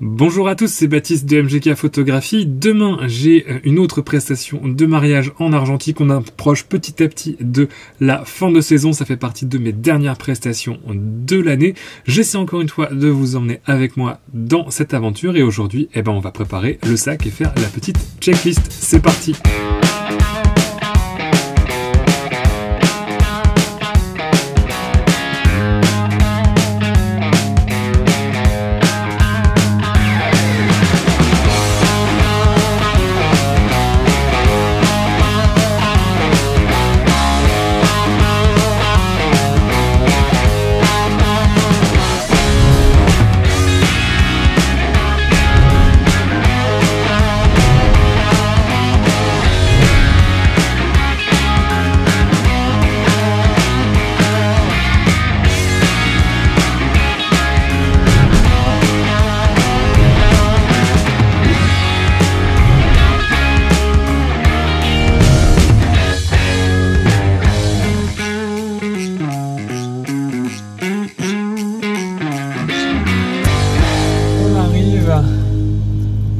Bonjour à tous, c'est Baptiste de MGK Photographie. Demain, j'ai une autre prestation de mariage en argentique. On approche petit à petit de la fin de saison. Ça fait partie de mes dernières prestations de l'année. J'essaie encore une fois de vous emmener avec moi dans cette aventure. Et aujourd'hui, on va préparer le sac et faire la petite checklist. C'est parti!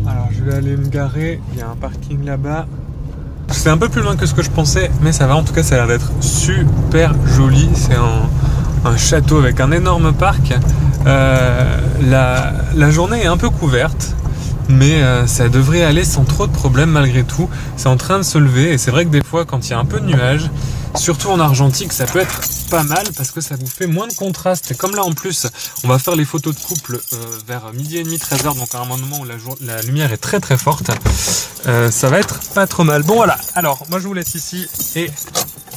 Alors je vais aller me garer, il y a un parking là-bas. C'est un peu plus loin que ce que je pensais, mais ça va, en tout cas ça a l'air d'être super joli. C'est un château avec un énorme parc. La journée est un peu couverte, mais ça devrait aller sans trop de problèmes malgré tout. C'est en train de se lever et c'est vrai que des fois quand il y a un peu de nuages, surtout en argentique, ça peut être pas mal parce que ça vous fait moins de contraste. Et comme là en plus, on va faire les photos de couple vers midi et demi, 13h, donc à un moment où la lumière est très très forte, ça va être pas trop mal. Bon voilà, alors moi je vous laisse ici et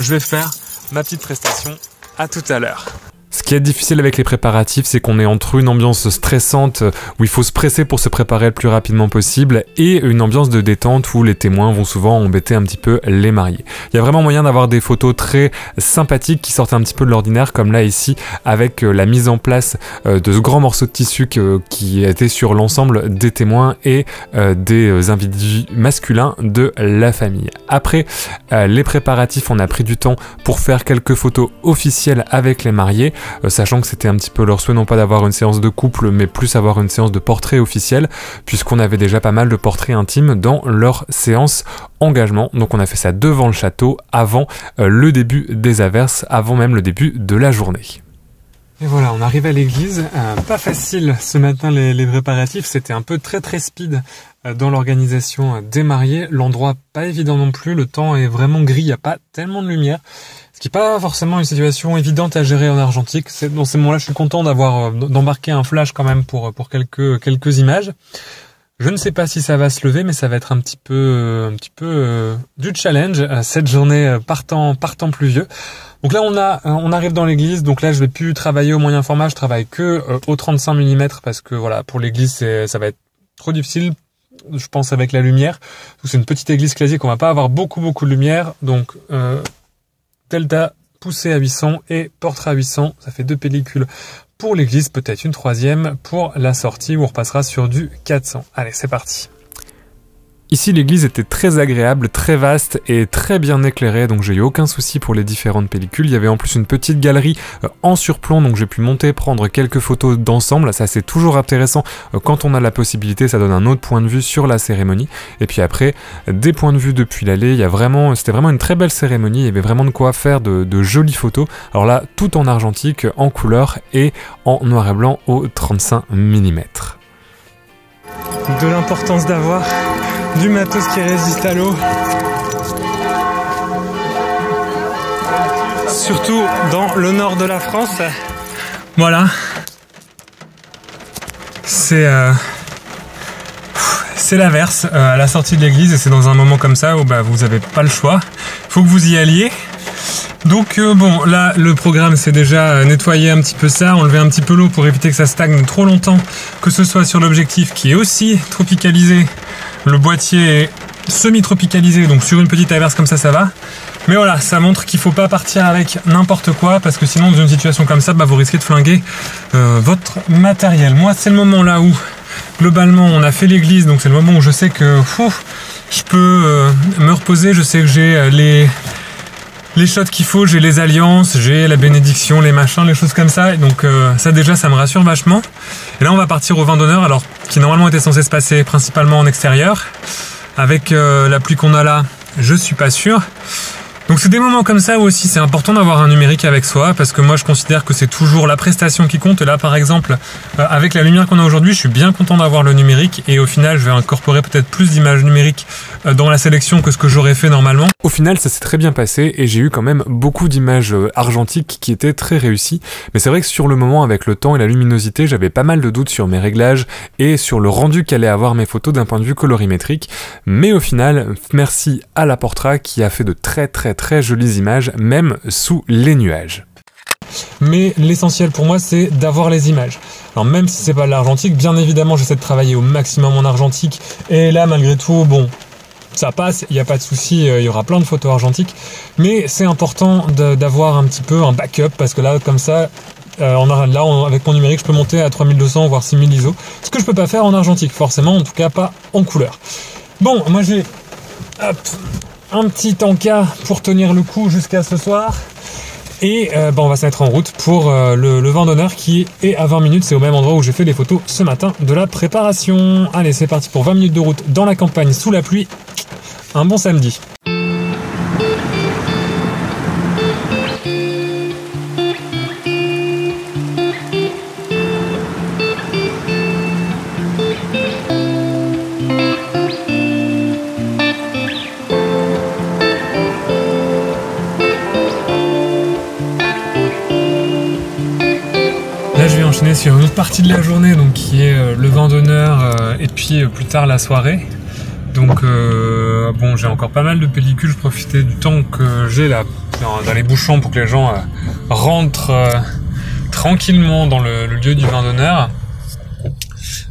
je vais faire ma petite prestation. À tout à l'heure. Ce qui est difficile avec les préparatifs, c'est qu'on est entre une ambiance stressante où il faut se presser pour se préparer le plus rapidement possible et une ambiance de détente où les témoins vont souvent embêter un petit peu les mariés. Il y a vraiment moyen d'avoir des photos très sympathiques qui sortent un petit peu de l'ordinaire, comme là ici avec la mise en place de ce grand morceau de tissu qui était sur l'ensemble des témoins et des individus masculins de la famille. Après les préparatifs, on a pris du temps pour faire quelques photos officielles avec les mariés. Sachant que c'était un petit peu leur souhait, non pas d'avoir une séance de couple, mais plus avoir une séance de portrait officiel, puisqu'on avait déjà pas mal de portraits intimes dans leur séance engagement. Donc on a fait ça devant le château, avant le début des averses, avant même le début de la journée. Et voilà, on arrive à l'église. Pas facile ce matin les préparatifs, c'était un peu très speed dans l'organisation des mariés. L'endroit pas évident non plus, le temps est vraiment gris, il n'y a pas tellement de lumière. Ce qui n'est pas forcément une situation évidente à gérer en argentique. Dans ces moments-là, je suis content d'embarquer un flash quand même pour quelques images. Je ne sais pas si ça va se lever, mais ça va être un petit peu du challenge cette journée partant pluvieux. Donc là, on arrive dans l'église. Donc là, je vais plus travailler au moyen format, je travaille que au 35 mm parce que voilà, pour l'église, ça va être trop difficile. Je pense avec la lumière. C'est une petite église classique, on va pas avoir beaucoup de lumière. Donc Delta poussé à 800 et portrait à 800, ça fait 2 pellicules pour l'église, peut-être une troisième pour la sortie où on repassera sur du 400. Allez, c'est parti. Ici, l'église était très agréable, très vaste et très bien éclairée, donc j'ai eu aucun souci pour les différentes pellicules. Il y avait en plus une petite galerie en surplomb, donc j'ai pu monter, prendre quelques photos d'ensemble. Ça, c'est toujours intéressant quand on a la possibilité, ça donne un autre point de vue sur la cérémonie. Et puis après, des points de vue depuis l'allée, c'était vraiment une très belle cérémonie. Il y avait vraiment de quoi faire de jolies photos. Alors là, tout en argentique, en couleur et en noir et blanc au 35 mm. De l'importance d'avoir du matos qui résiste à l'eau, surtout dans le nord de la France. Voilà, c'est l'averse à la sortie de l'église et c'est dans un moment comme ça où vous n'avez pas le choix, il faut que vous y alliez. Donc bon, là le programme c'est déjà nettoyer un petit peu ça, enlever un petit peu l'eau pour éviter que ça stagne trop longtemps, que ce soit sur l'objectif qui est aussi tropicalisé. Le boîtier est semi-tropicalisé, donc sur une petite averse comme ça, ça va. Mais voilà, ça montre qu'il ne faut pas partir avec n'importe quoi, parce que sinon, dans une situation comme ça, vous risquez de flinguer votre matériel. Moi, c'est le moment là où, globalement, on a fait l'église, donc c'est le moment où je sais que je peux me reposer. Je sais que j'ai les shots qu'il faut, j'ai les alliances, j'ai la bénédiction, les machins, les choses comme ça. Et donc ça déjà, ça me rassure vachement. Et là, on va partir au vin d'honneur, alors qui normalement était censé se passer principalement en extérieur. Avec la pluie qu'on a là, je suis pas sûr. Donc c'est des moments comme ça où aussi c'est important d'avoir un numérique avec soi, parce que moi je considère que c'est toujours la prestation qui compte. Et là par exemple, avec la lumière qu'on a aujourd'hui, je suis bien content d'avoir le numérique, et au final je vais incorporer peut-être plus d'images numériques dans la sélection que ce que j'aurais fait normalement. Au final ça s'est très bien passé et j'ai eu quand même beaucoup d'images argentiques qui étaient très réussies, mais c'est vrai que sur le moment, avec le temps et la luminosité, j'avais pas mal de doutes sur mes réglages et sur le rendu qu'allaient avoir mes photos d'un point de vue colorimétrique. Mais au final, merci à la Portra qui a fait de très jolies images, même sous les nuages. Mais l'essentiel pour moi, c'est d'avoir les images. Alors même si c'est pas de l'argentique, bien évidemment j'essaie de travailler au maximum en argentique, et là malgré tout, bon, ça passe, il n'y a pas de souci, il y aura plein de photos argentiques, mais c'est important d'avoir un petit peu un backup, parce que là comme ça, avec mon numérique, je peux monter à 3200 voire 6000 ISO, ce que je peux pas faire en argentique, forcément, en tout cas pas en couleur. Bon, moi j'ai un petit encas pour tenir le coup jusqu'à ce soir. Et on va se mettre en route pour le vin d'honneur qui est à 20 minutes. C'est au même endroit où j'ai fait les photos ce matin de la préparation. Allez, c'est parti pour 20 minutes de route dans la campagne sous la pluie. Un bon samedi. Là, je vais enchaîner sur une autre partie de la journée, donc qui est le vin d'honneur et puis plus tard la soirée. Donc bon, j'ai encore pas mal de pellicules. Je profitais du temps que j'ai là dans les bouchons pour que les gens rentrent tranquillement dans le lieu du vin d'honneur.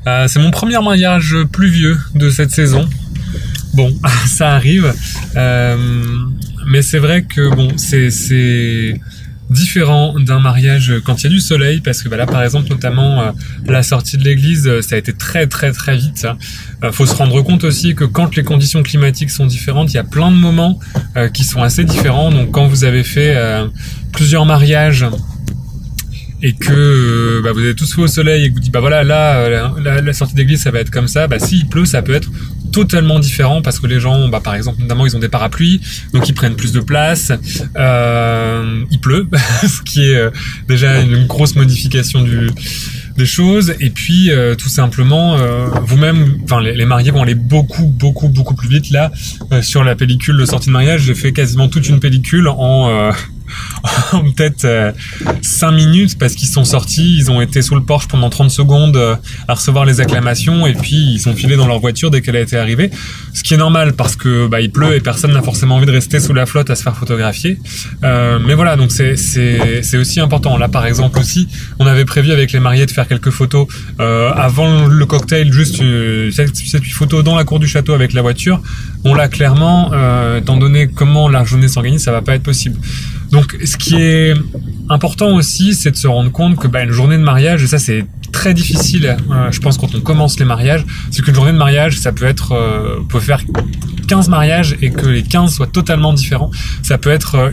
C'est mon premier mariage pluvieux de cette saison. Bon, ça arrive, mais c'est vrai que bon, c'est différent d'un mariage quand il y a du soleil, parce que là par exemple notamment la sortie de l'église, ça a été très vite. Faut se rendre compte aussi que quand les conditions climatiques sont différentes, il y a plein de moments qui sont assez différents. Donc quand vous avez fait plusieurs mariages et que vous avez tous fait au soleil et que vous dites voilà, là la sortie d'église ça va être comme ça, s'il pleut ça peut être totalement différent, parce que les gens, par exemple, notamment ils ont des parapluies, donc ils prennent plus de place, il pleut, ce qui est déjà une grosse modification des choses, et puis tout simplement, vous-même, les mariés vont aller beaucoup plus vite. Là, sur la pellicule de sortie de mariage, j'ai fait quasiment toute une pellicule en peut-être 5 minutes, parce qu'ils sont sortis, ils ont été sous le porche pendant 30 secondes à recevoir les acclamations, et puis ils sont filés dans leur voiture dès qu'elle a été arrivée, ce qui est normal parce que il pleut et personne n'a forcément envie de rester sous la flotte à se faire photographier, mais voilà, donc c'est aussi important. Là par exemple aussi, on avait prévu avec les mariés de faire quelques photos avant le cocktail, juste 7-8 photos dans la cour du château avec la voiture. Bon là clairement, étant donné comment la journée s'organise, ça va pas être possible. Donc ce qui est important aussi, c'est de se rendre compte que une journée de mariage, et ça c'est très difficile, je pense, quand on commence les mariages, c'est qu'une journée de mariage, ça peut être, on peut faire 15 mariages et que les 15 soient totalement différents. Ça peut être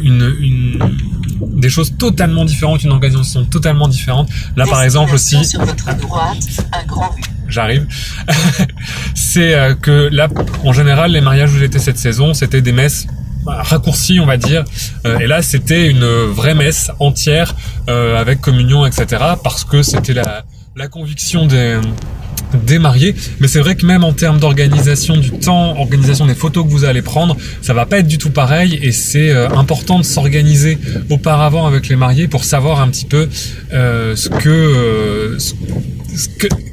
des choses totalement différentes, une organisation totalement différente. Là par exemple aussi, sur votre droite, un grand vue. J'arrive. C'est que là, en général, les mariages où j'étais cette saison, c'était des messes raccourcies, on va dire. Et là, c'était une vraie messe entière avec communion, etc. Parce que c'était la conviction des mariés. Mais c'est vrai que même en termes d'organisation du temps, organisation des photos que vous allez prendre, ça va pas être du tout pareil, et c'est important de s'organiser auparavant avec les mariés pour savoir un petit peu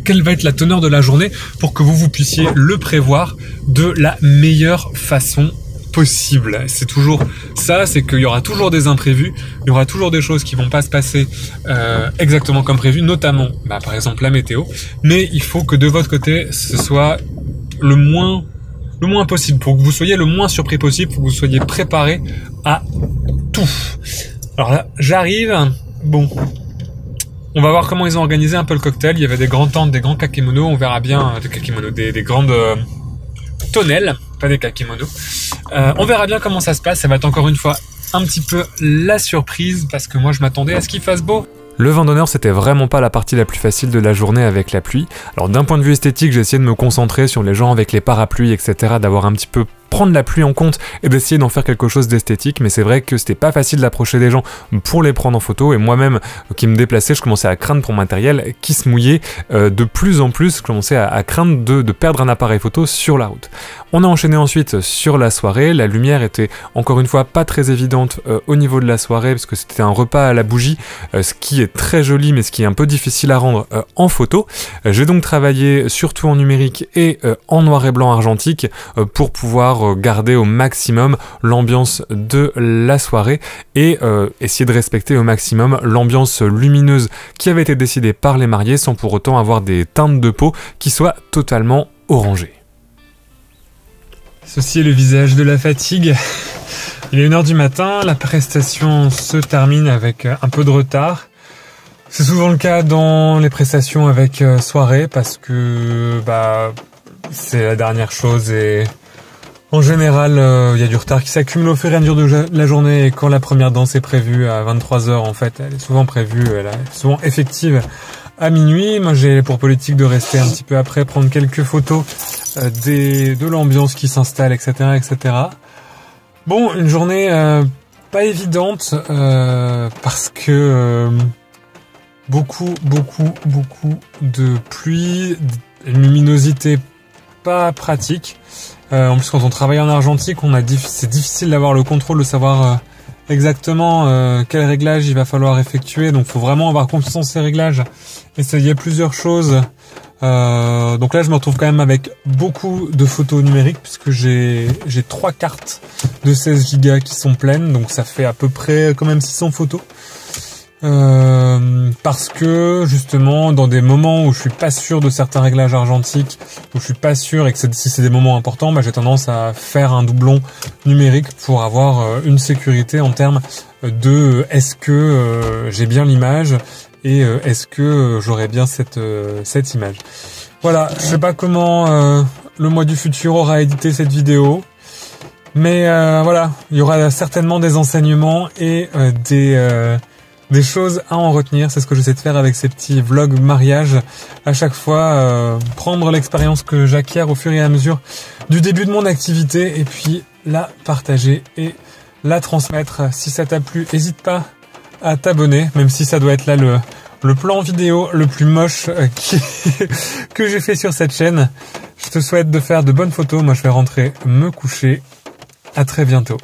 quelle va être la teneur de la journée, pour que vous puissiez le prévoir de la meilleure façon possible. C'est toujours ça, c'est qu'il y aura toujours des imprévus, il y aura toujours des choses qui vont pas se passer exactement comme prévu, notamment par exemple la météo, mais il faut que de votre côté ce soit le moins possible, pour que vous soyez le moins surpris possible, pour que vous soyez préparé à tout. Alors là, j'arrive, bon, on va voir comment ils ont organisé un peu le cocktail. Il y avait des grandes tentes, des grands kakémonos, on verra bien, des grandes tonnelles, pas des kakémonos. On verra bien comment ça se passe, ça va être encore une fois un petit peu la surprise parce que moi je m'attendais à ce qu'il fasse beau. Le vent d'honneur, c'était vraiment pas la partie la plus facile de la journée avec la pluie. Alors d'un point de vue esthétique, j'ai essayé de me concentrer sur les gens avec les parapluies, etc., d'avoir un petit peu prendre la pluie en compte et d'essayer d'en faire quelque chose d'esthétique, mais c'est vrai que c'était pas facile d'approcher des gens pour les prendre en photo, et moi-même qui me déplaçais, je commençais à craindre pour mon matériel qui se mouillait de plus en plus, je commençais à craindre de perdre un appareil photo sur la route. On a enchaîné ensuite sur la soirée, la lumière était encore une fois pas très évidente au niveau de la soirée, parce que c'était un repas à la bougie, ce qui est très joli, mais ce qui est un peu difficile à rendre en photo. J'ai donc travaillé surtout en numérique et en noir et blanc argentique pour pouvoir garder au maximum l'ambiance de la soirée et essayer de respecter au maximum l'ambiance lumineuse qui avait été décidée par les mariés sans pour autant avoir des teintes de peau qui soient totalement orangées. Ceci est le visage de la fatigue. Il est 1h du matin, la prestation se termine avec un peu de retard. C'est souvent le cas dans les prestations avec soirée parce que c'est la dernière chose et en général il y a du retard qui s'accumule au fur et à mesure de la journée, et quand la première danse est prévue à 23h, en fait elle est souvent prévue, elle est souvent effective à minuit. Moi j'ai pour politique de rester un petit peu après, prendre quelques photos de l'ambiance qui s'installe, etc., etc. Bon, une journée pas évidente parce que beaucoup de pluie, une luminosité pas pratique. En plus, quand on travaille en argentique, c'est difficile d'avoir le contrôle, de savoir exactement quel réglage il va falloir effectuer. Donc, faut vraiment avoir confiance en ces réglages. Essayer plusieurs choses. Donc là, je me retrouve quand même avec beaucoup de photos numériques puisque j'ai 3 cartes de 16 Go qui sont pleines. Donc, ça fait à peu près quand même 600 photos. Parce que justement dans des moments où je suis pas sûr de certains réglages argentiques, où je suis pas sûr et que si c'est des moments importants, j'ai tendance à faire un doublon numérique pour avoir une sécurité en termes de est-ce que j'ai bien l'image et est-ce que j'aurai bien cette image. Voilà, je sais pas comment le mois du futur aura édité cette vidéo, mais voilà, il y aura certainement des enseignements et des choses à en retenir. C'est ce que j'essaie de faire avec ces petits vlogs mariage. À chaque fois, prendre l'expérience que j'acquiers au fur et à mesure du début de mon activité et puis la partager et la transmettre. Si ça t'a plu, n'hésite pas à t'abonner, même si ça doit être là le plan vidéo le plus moche que j'ai fait sur cette chaîne. Je te souhaite de faire de bonnes photos. Moi, je vais rentrer me coucher. À très bientôt.